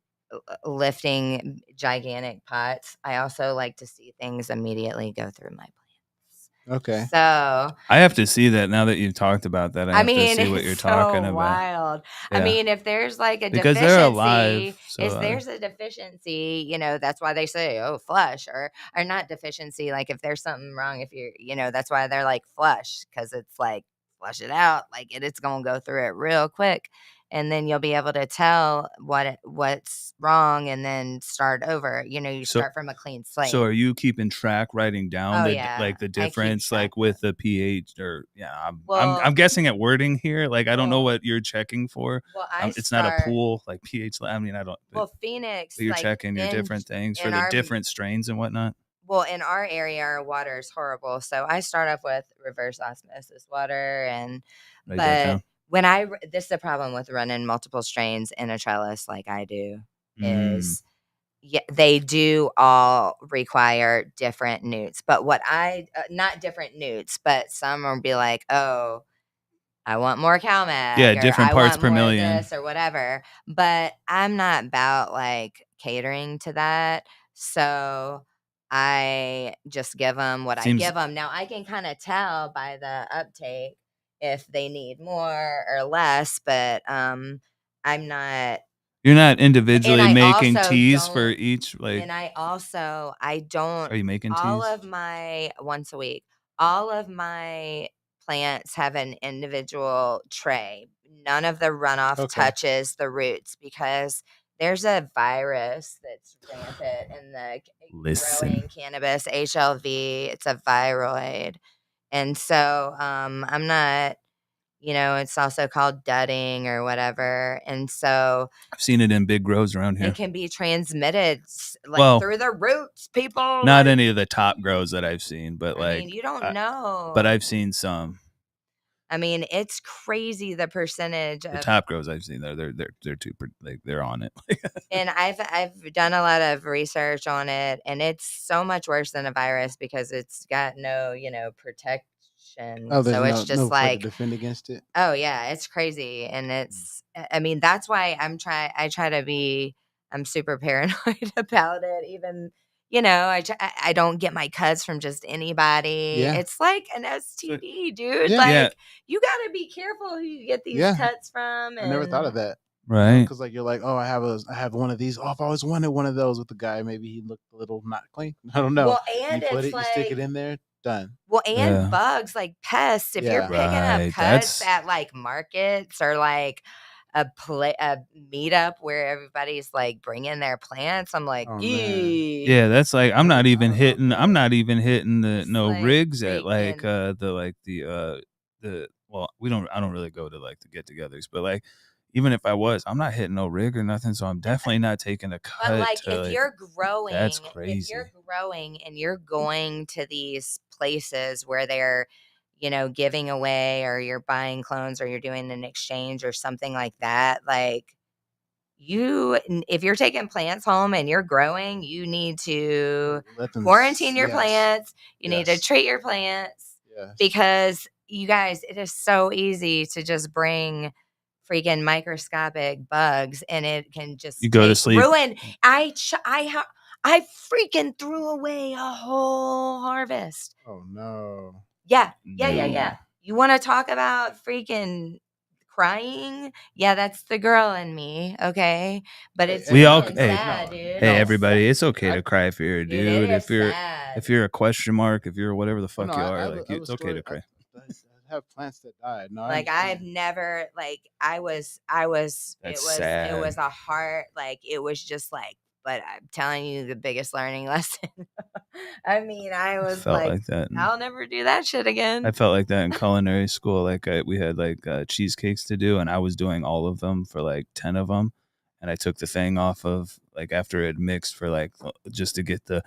lifting gigantic pots. I also like to see things immediately go through my plants. Okay. So, I have to see that now that you've talked about that. I I have to mean, see what it's you're talking so about. wild. I Yeah, mean, if there's like a because they're alive. deficiency, So is there's a deficiency, that's why they say, oh, flush, or not deficiency. Like if there's something wrong, if that's why they're like flush, because it's like flush it out, like it's gonna go through it real quick, and then you'll be able to tell what's wrong, and then start over. You so start from a clean so slate. are you keeping track, writing down Oh the yeah, the I keep difference, track like with the pH, or yeah? I'm Well, guessing at wording here. Like I don't know well, what you're checking for. I It's not a start. pool like pH. I mean, I don't. But Phoenix, you're like checking your different things for in the our different strains and whatnot. in our area, our water is horrible. So I start off with reverse osmosis water, Write that but down. this is the problem with running multiple strains in a trellis like I do, Mm. is yeah, they do all require different newts. But not different newts, but some will be like, oh, I want more Yeah, CalMag, or different I parts want per more of million. this or whatever. But I'm not about like catering to that. So I just give them what I Seems give them. Now I can kind of tell by the uptake if they need more or less, but I'm not. you're not And individually I making also teas for don't each. Like, I don't are you making all teas? of my once a week, all of my plants have an individual tray. None of the runoff Okay. touches the roots, because there's a virus that's rampant in the Listen. growing cannabis, HLV. It's a viroid. And so I'm not, it's also called dudding or whatever. And so I've seen it in big grows around it here. can be transmitted like Well, through the roots, people. not Like, any of the top grows that I've seen, but I mean, like, you don't I, but know. I've seen some. I mean, it's crazy the percentage The of, top grows I've seen, they're too like they're on it. and I've done a lot of research on it, and it's so much worse than a virus, because it's got no, Oh, protection. there's So it's no just way to like, defend against it. oh yeah, it's crazy, and I mean, that's why I try to be, I'm super paranoid about it, even I don't get my cuts from just anybody. Yeah. It's like an STD, dude. Yeah. Like Yeah. you gotta be careful who you get these Yeah. cuts from. I never thought of and- that. Right. Because like you're like, oh, I have one of these. Oh, I've always wanted one of those with the guy. Maybe he looked a little not clean. I don't know. Well, You and put it's it, you stick it like, in there, done. well, and Yeah. bugs like pests. If you're Yeah. picking up Right, cuts that's- at like markets or like a meetup where everybody's like bringing their plants, I'm like, Oh, man. "Yee." Yeah, that's like I'm Yeah, not I even don't know hitting. if I'm that- not even hitting the It's no like rigs at like freaking- the well we don't I don't really go to like the get-togethers, but like even if I was, I'm not hitting no rig or nothing, so I'm definitely not taking a cut. But like to, if you're growing, that's if crazy. you're growing and you're going to these places where they're, giving away or you're buying clones or you're doing an exchange or something like that, like if you're taking plants home and you're growing, you need to Let them quarantine your yes. plants. You need to Yes. treat your plants Yes. because you guys, it is so easy to just bring freaking microscopic bugs and it can just You go to sleep. ruin. I freaking threw away a whole harvest. Oh no. Yeah. No. You want to talk about freaking crying? Yeah, that's the girl in me. Okay, but it's We all- freaking hey, sad, no, dude. Hey It's everybody, it's sad. okay to cry if you're a Dude, dude. it If is you're sad. if you're a question mark, if you're whatever the fuck No, you I are, have like a it's okay story. to cry. I have plants that died. No, I Like I've understand. never like I was That's it sad. was a heart like it was just like but I'm telling you the biggest learning lesson. I mean, I was felt like, like that. I'll never do that shit again. I felt like that in culinary school. Like we had like cheesecakes to do, and I was doing all of them for like 10 of them, and I took the thing off of like after it mixed for like just to get the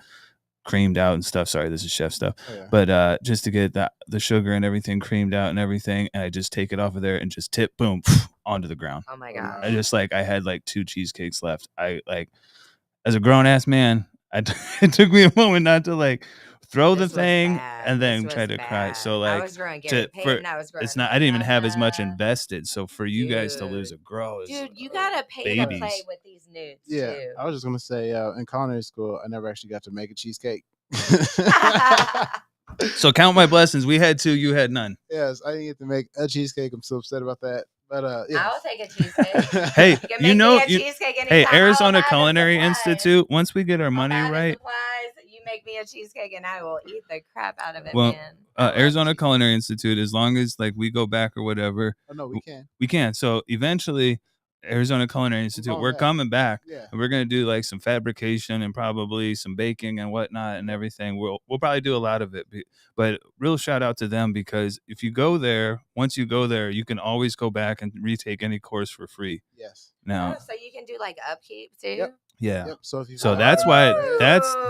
creamed out and stuff. Sorry, this is chef stuff, Oh, yeah. but just to get the sugar and everything creamed out and everything, and I just take it off of there and just tip boom onto the ground. Oh my Oh, god. no. I just like I had like 2 cheesecakes left. I like as a grown ass man, it took me a moment not to like throw This the was thing bad. and then This try was to cry. bad. So I like was growing Gary Payton. I was growing. it's not I didn't even have as much Ganja. invested. So for you guys to lose a grow is Dude, you gotta pay to play babies. with these newts Yeah, too. I was just gonna say, in culinary school, I never actually got to make a cheesecake. So count my blessings. We had 2, you had none. Yes, I didn't get to make a cheesecake. I'm so upset about that. But yeah, I'll take a cheesecake. Hey, You can you make know me a you cheesecake Hey, anytime. I'll Arizona buy the Culinary supplies. Institute, once we get our I'll money buy the right, supplies. You make me a cheesecake and I will eat the crap out of it, well, man. I love Arizona cheesecake. Culinary Institute, as long as like we go back or whatever, oh no, we can. we can. So eventually, Arizona Culinary Institute, going we're back. coming back, Yeah, and we're gonna do like some fabrication and probably some baking and whatnot and everything. We'll probably do a lot of it, but real shout out to them because if you go there, once you go there, you can always go back and retake any course for free. yes, Now, Oh, so you can do like upkeep too. Yep. yeah. yep. So if you So buy that's them why bread- that's Dude,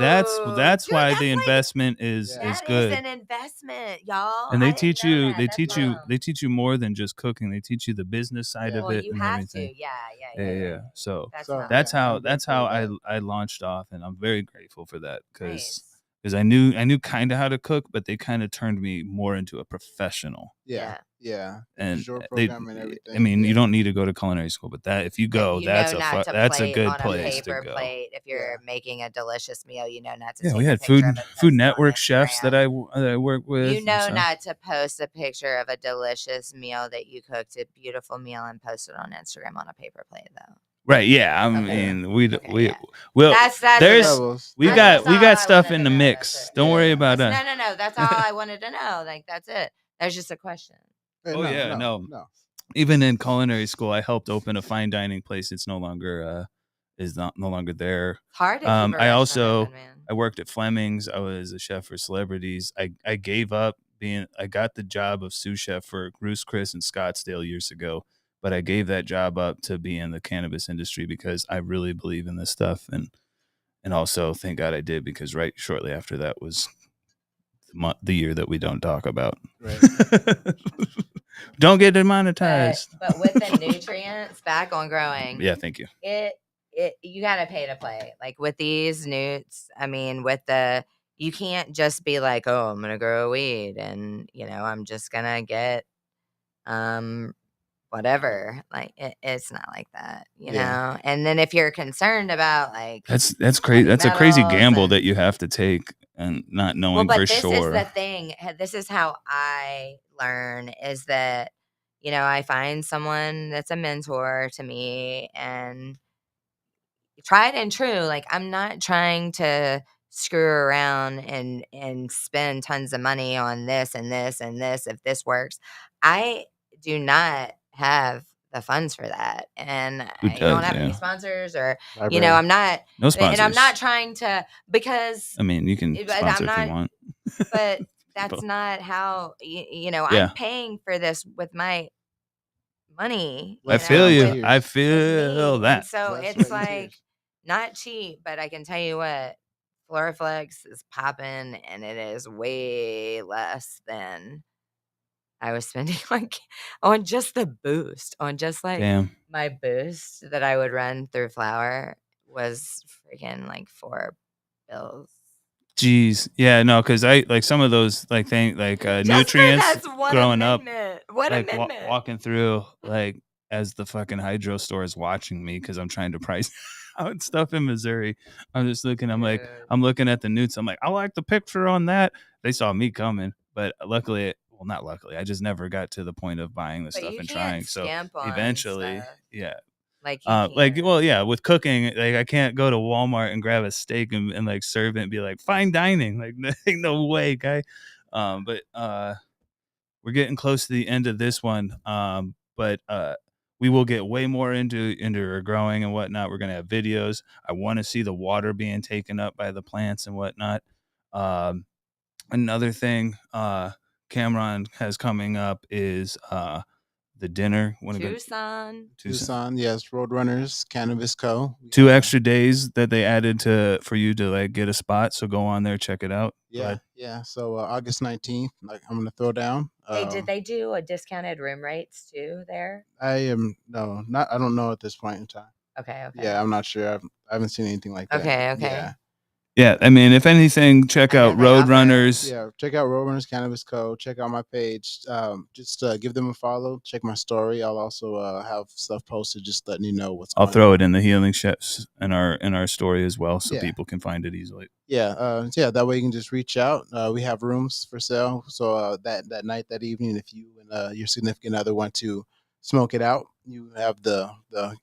why that's the like- investment is Yeah. is That good. is an investment, y'all. And I they didn't teach know you that. they That's teach you awesome. they teach you more than just cooking. They teach you the business side Yeah. of Well, it you and have everything. to. Yeah. Yeah. So That's So, not that's Yeah, how I'm that's grateful how for I launched off, and I'm very grateful for that nice. because I knew kind of how to cook, but they kind of turned me more into a professional. yeah, yeah. And Your they, program and everything. I mean, yeah. you don't need to go to culinary school, but that if you go, You that's know a not to that's a plate good on place a paper to go. plate if you're Yeah. making a delicious meal. You know not to. Yeah, take we a had picture Food of it and post Food it on Network chefs that Instagram. I work with. You and know stuff. not to post a picture of a delicious meal that you cooked, a beautiful meal, and post it on Instagram on a paper plate, though. Right? Yeah, I Okay. mean, we Okay, yeah. well, That's there's levels. we that's got just all I stuff wanted in to the know. mix. That's it. Don't worry about That's, us. no. That's all I wanted to know. Like that's it. That's just a question. Hey, Oh, yeah, no. no. Even in culinary school, I helped open a fine dining place. It's no longer no longer there. It's hard to keep a I restaurant also open, man. I worked at Fleming's. I was a chef for celebrities. I gave up being. I got the job of sous chef for Ruth's Chris in Scottsdale years ago, but I gave that job up to be in the cannabis industry because I really believe in this stuff, and also thank God I did because right shortly after that was the year that we don't talk about. Right. Don't get demonetized. But with the nutrients back on growing, Yeah, thank you. you gotta pay to play. Like with these newts, I mean, you can't just be like, oh, I'm gonna grow weed and I'm just gonna get whatever. Like it's not like that, you Yeah. know. And then if you're concerned about like That's crazy. heavy That's a crazy metals gamble and that you have to take and not well, knowing for but this is sure. the thing. This is how I learn is that, you know, I find someone that's a mentor to me and tried and true. Like I'm not trying to screw around and spend tons of money on this and this and this if this works. I do not have the funds for that. And Who I don't does? have any Yeah. sponsors or you know, Library. I'm not No and I'm not sponsors. trying to because I mean, you can but sponsor I'm if you not want. but that's People. not how you know, Yeah. I'm paying for this with my money, I you Blood, sweat, feel know, and you. with I tears. feel me. And that. so Blood, it's sweat, and like tears. not cheap, but I can tell you what, Floraflex is popping and it is way less than I was spending on just the boost, on just like Damn. my boost that I would run through flour was freaking like $4. Jeez. Yeah, no, because I like some of those like Just for nutrients that's one growing up, amendment. What like amendment? walking through like as the fucking hydro store is watching me because I'm trying to price out stuff in Missouri. I'm just looking, Dude. I'm looking at the newts. I'm like, I like the picture on that. They saw me coming, but luckily, well, not luckily, I just never got to the point of buying the But stuff you and can't trying. So skimp on eventually, stuff. yeah. Like you Like, can't. well, yeah, with cooking, like I can't go to Walmart and grab a steak and like serve it and be like fine dining. Like, no way, guy. But we're getting close to the end of this one. But we will get way more into our growing and whatnot. We're gonna have videos. I want to see the water being taken up by the plants and whatnot. Another thing Cameron has coming up is the dinner. Tucson. Tucson, yes. Roadrunners, Cannabis Co. We, 2 extra days that they added to for you to like get a spot. So go on there, check it out. Go yeah, ahead. yeah. So August 19th, like I'm gonna throw down. Hey, did they do a discounted room rates too there? I am no, not. I don't know at this point in time. Okay. Yeah, I'm not sure. I haven't seen anything like that. Okay. Yeah, Yeah, I mean, if anything, check I know out they offer. Roadrunners. yeah. Check out Roadrunners Cannabis Co. Check out my page. Just give them a follow. Check my story. I'll also have stuff posted, just letting you know what's I'll going throw on. it in the healing chefs in our story as well, so Yeah. people can find it easily. Yeah, yeah. That way you can just reach out. We have rooms for sale. So that night, that evening, if you and your significant other want to smoke it out, you have the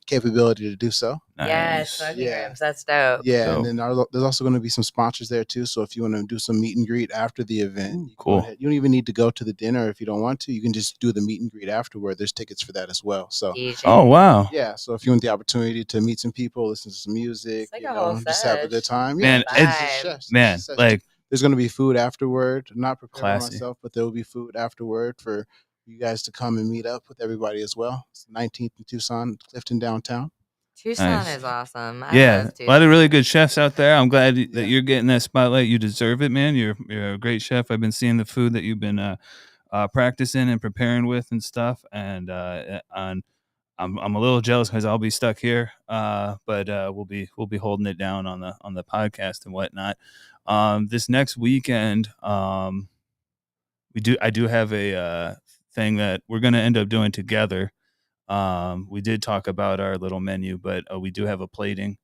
capability to do so. Yes, Nice. smoking Yeah. rooms. That's dope. Yeah, So and then there's also going to be some sponsors there too. So if you want to do some meet and greet after the event, Ooh, you can go cool. ahead. You don't even need to go to the dinner if you don't want to. You can just do the meet and greet afterward. There's tickets for that as well. So DJ. Oh wow, yeah, so if you want the opportunity to meet some people, listen to some music, It's like you a whole know, just have a good sesh. time. man, Yeah, it's just Vibe. chefs. man, Just like there's going to be food afterward. I'm not prepared by classy. myself, but there will be food afterward for you guys to come and meet up with everybody as well. It's the 19th in Tucson, Clifton downtown. Tucson Nice. is awesome. I Yeah, love a Tucson. lot of really good chefs out there. I'm glad that Yeah. you're getting that spotlight. You deserve it, man. You're a great chef. I've been seeing the food that you've been practicing and preparing with and stuff. And I'm a little jealous because I'll be stuck here. But we'll be holding it down on the podcast and whatnot. This next weekend, I do have a thing that we're gonna end up doing together. We did talk about our little menu, but we do have a plating.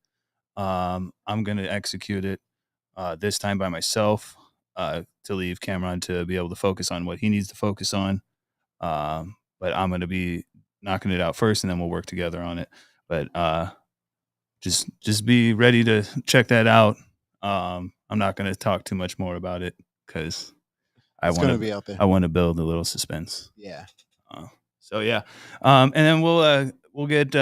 I'm gonna execute it this time by myself to leave Cameron to be able to focus on what he needs to focus on. But I'm gonna be knocking it out first, and then we'll work together on it. But just be ready to check that out. I'm not gonna talk too much more about it because It's going to be out there. I want to build a little suspense. Yeah. So yeah, and then we'll get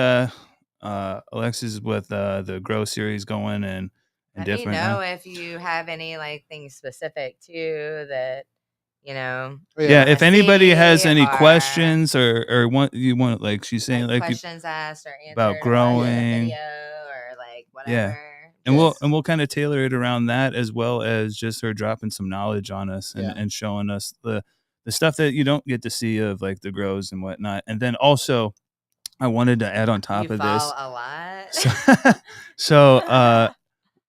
Alexis with the Grow series going and Let different. me know if you have any like things specific too that you know. Oh, Yeah, if anybody has any or, questions or want like she's saying like like questions asked or answered about or growing. watching the video or like whatever. And Yes. we'll kind of tailor it around that as well as just her dropping some knowledge on us and showing us the stuff that you don't get to see of like the grows and whatnot. And then also I wanted to add on top You of fall this. a lot. So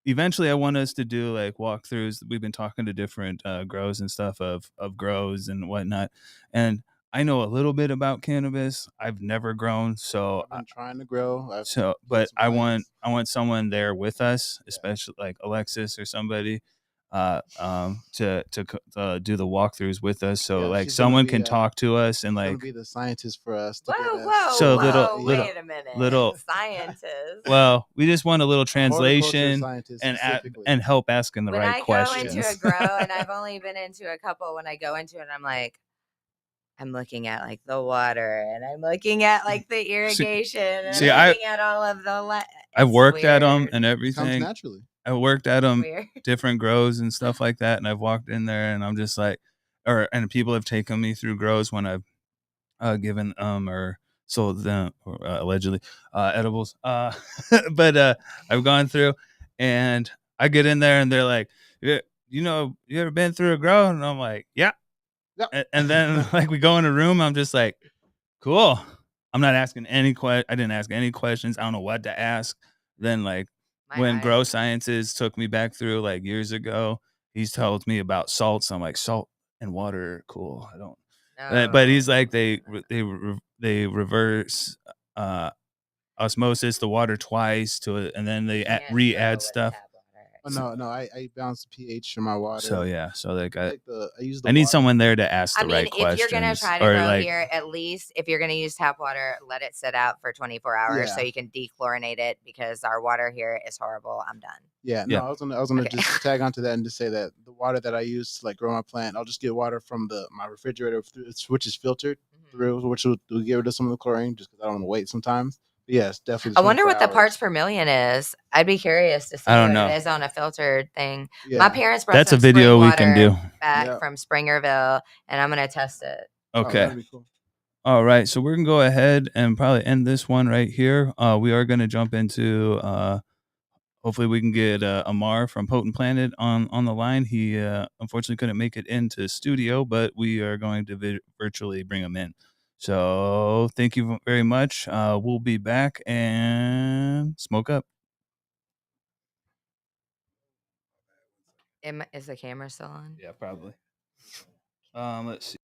eventually I want us to do like walkthroughs. We've been talking to different grows and stuff of grows and whatnot. And I know a little bit about cannabis. I've never grown, so I've been trying to grow. I've but some I plants. want someone there with us, Yeah. especially like Alexis or somebody, to do the walkthroughs with us. So Yeah, like someone can talk to us and she's gonna like be the scientist for us to get Whoa, us. whoa, so whoa! Yeah. Wait a minute, little scientist. well, we just want a little Horticulture translation scientist and specifically. and help asking the When right I go into questions. a grow, and I've only been into a couple, when I go into it, I'm like, I'm looking at like the water, and I'm looking at like the irrigation, and see, I'm looking at all of the. I've worked at them Weird. and Comes everything. naturally. I worked at them, Weird. different grows and stuff like that, and I've walked in there, and I'm just like, and people have taken me through grows when I've given or sold them or, allegedly edibles. But I've gone through, and I get in there, and they're like, "Yeah, you know, you ever been through a grow?" And I'm like, "Yeah." Yep. And then like we go in a room, I'm just like, "Cool." I'm not asking any I didn't ask any questions. I don't know what to ask. Then like My when Grow eyes. Sciences took me back through like years ago, he's told me about salts. I'm like, salt and water are cool. I don't. But No. he's like they reverse uh osmosis the water twice to it, and then they Can't re-add go with stuff. tap water. Oh no, I balance the pH in my water. So yeah, so like I use the I need water. someone there to ask I the mean, right if you're gonna questions, try to or grow like here, at least if you're gonna use tap water, let it sit out for 24 hours so Yeah. you can dechlorinate it, because our water here is horrible. I'm done. Yeah, no, Yeah. I was gonna Okay. just tag onto that and just say that the water that I use to like grow my plant, I'll just get water from my refrigerator, which is filtered through, which will get rid of some of the chlorine, just because I don't want to wait sometimes. But yeah, it's definitely. I wonder 24 what the parts hours. per million is. I'd be curious to see I don't what know. it is on a filtered thing. Yeah. My parents brought That's a some spring video we water can do. back Yep. from Springerville, and I'm gonna test it. Oh, Okay. that'd be cool. All right, so we're gonna go ahead and probably end this one right here. We are gonna jump into hopefully we can get Amar from Potent Planet on the line. He unfortunately couldn't make it into studio, but we are going to virtually bring him in. So thank you very much. We'll be back and smoke up. Is the camera still on? Yeah, probably. Let's see.